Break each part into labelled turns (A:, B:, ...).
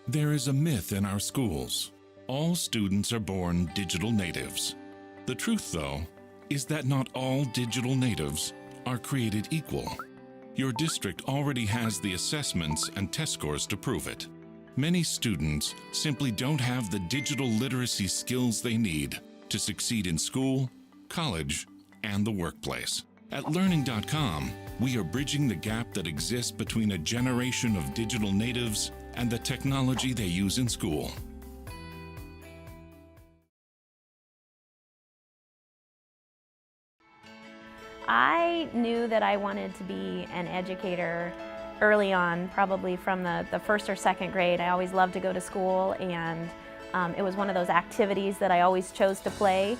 A: There is a myth in our schools. All students are born digital natives. The truth, though, is that not all digital natives are created equal. Your district already has the assessments and test scores to prove it. Many students simply don't have the digital literacy skills they need to succeed in school, college, and the workplace. At Learning.com, we are bridging the gap that exists between a generation of digital natives and the technology they use in school.
B: I knew that I wanted to be an educator early on, probably from the first or second grade. I always loved to go to school, and it was one of those activities that I always chose to play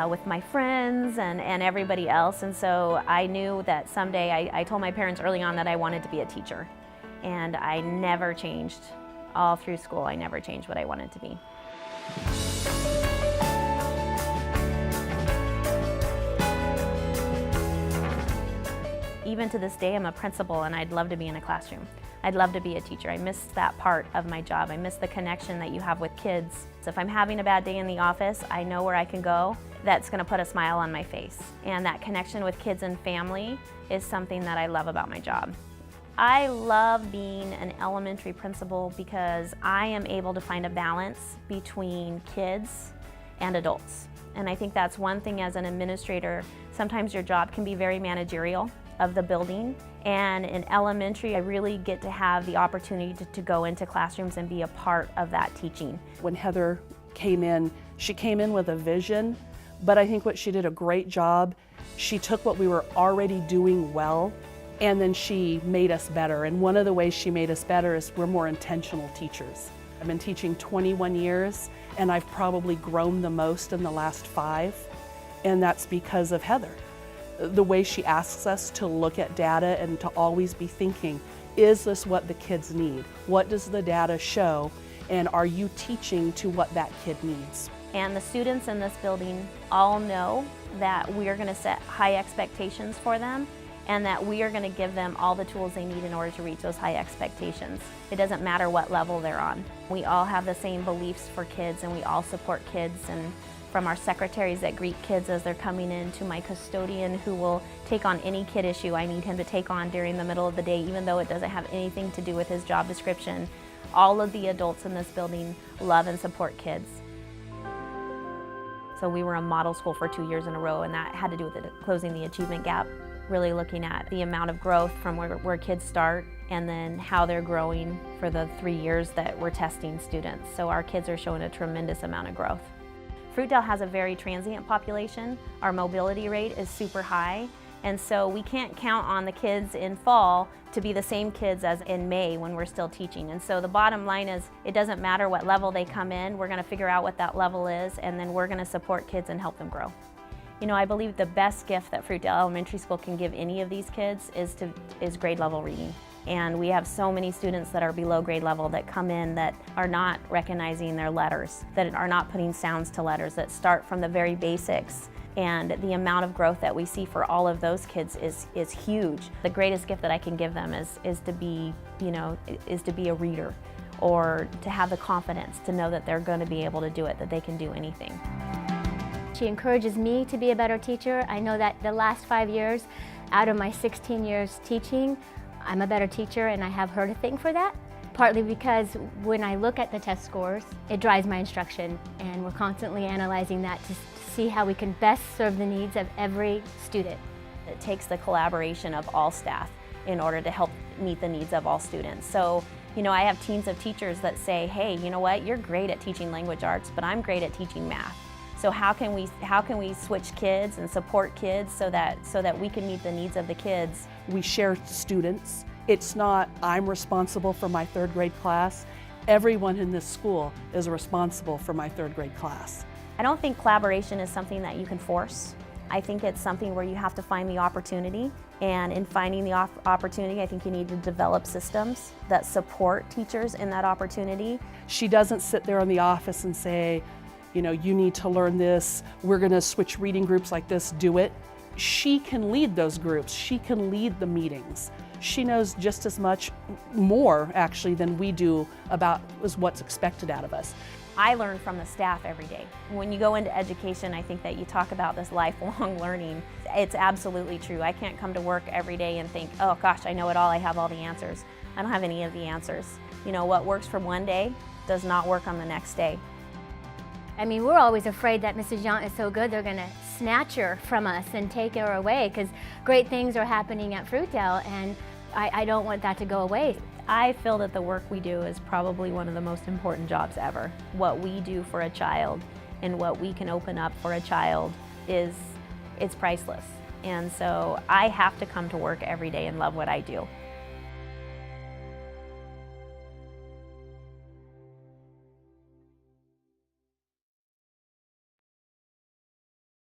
B: with my friends and everybody else. And so I knew that someday, I told my parents early on that I wanted to be a teacher. And I never changed. All through school, I never changed what I wanted to be. Even to this day, I'm a principal and I'd love to be in a classroom. I'd love to be a teacher. I miss that part of my job. I miss the connection that you have with kids. So if I'm having a bad day in the office, I know where I can go that's going to put a smile on my face. And that connection with kids and family is something that I love about my job. I love being an elementary principal because I am able to find a balance between kids and adults. And I think that's one thing as an administrator. Sometimes your job can be very managerial of the building. And in elementary, I really get to have the opportunity to go into classrooms and be a part of that teaching.
C: When Heather came in, she came in with a vision, but I think what she did a great job, she took what we were already doing well, and then she made us better. And one of the ways she made us better is we're more intentional teachers. I've been teaching 21 years, and I've probably grown the most in the last 5, and that's because of Heather. The way she asks us to look at data and to always be thinking, is this what the kids need? What does the data show? And are you teaching to what that kid needs?
B: And the students in this building all know that we are going to set high expectations for them, and that we are going to give them all the tools they need in order to reach those high expectations. It doesn't matter what level they're on. We all have the same beliefs for kids, and we all support kids. And from our secretaries that greet kids as they're coming in, to my custodian who will take on any kid issue I need him to take on during the middle of the day, even though it doesn't have anything to do with his job description. All of the adults in this building love and support kids. So we were a model school for 2 years in a row, and that had to do with closing the achievement gap. Really looking at the amount of growth from where kids start and then how they're growing for the 3 years that we're testing students. So our kids are showing a tremendous amount of growth. Fruitdale has a very transient population. Our mobility rate is super high, and so we can't count on the kids in fall to be the same kids as in May when we're still teaching. And so the bottom line is, it doesn't matter what level they come in, we're gonna figure out what that level is, and then we're gonna support kids and help them grow. You know, I believe the best gift that Fruitdale Elementary School can give any of these kids is grade level reading. And we have so many students that are below grade level that come in that are not recognizing their letters, that are not putting sounds to letters, that start from the very basics. And the amount of growth that we see for all of those kids is huge. The greatest gift that I can give them is to be a reader, or to have the confidence to know that they're going to be able to do it, that they can do anything.
D: She encourages me to be a better teacher. I know that the last 5 years, out of my 16 years teaching, I'm a better teacher, and I have her to thank for that. Partly because when I look at the test scores, it drives my instruction, and we're constantly analyzing that to see how we can best serve the needs of every student.
B: It takes the collaboration of all staff in order to help meet the needs of all students. So, you know, I have teams of teachers that say, hey, you know what, you're great at teaching language arts, but I'm great at teaching math. So how can we switch kids and support kids so that we can meet the needs of the kids?
C: We share students. It's not, I'm responsible for my 3rd grade class. Everyone in this school is responsible for my 3rd grade class.
B: I don't think collaboration is something that you can force. I think it's something where you have to find the opportunity, and in finding the opportunity, I think you need to develop systems that support teachers in that opportunity.
C: She doesn't sit there in the office and say, you know, you need to learn this, we're gonna switch reading groups like this, do it. She can lead those groups, she can lead the meetings. she knows just as much more actually than we do about what's expected out of us.
B: I learn from the staff every day. When you go into education, I think that you talk about this lifelong learning. It's absolutely true. I can't come to work every day and think, oh gosh, I know it all, I have all the answers. I don't have any of the answers. You know, what works for one day does not work on the next day.
D: I mean, we're always afraid that Mrs. Yount is so good they're going to snatch her from us and take her away, because great things are happening at Fruitdale, and I don't want that to go away.
B: I feel that the work we do is probably one of the most important jobs ever. What we do for a child and what we can open up for a child it's priceless. And so I have to come to work every day and love what I do.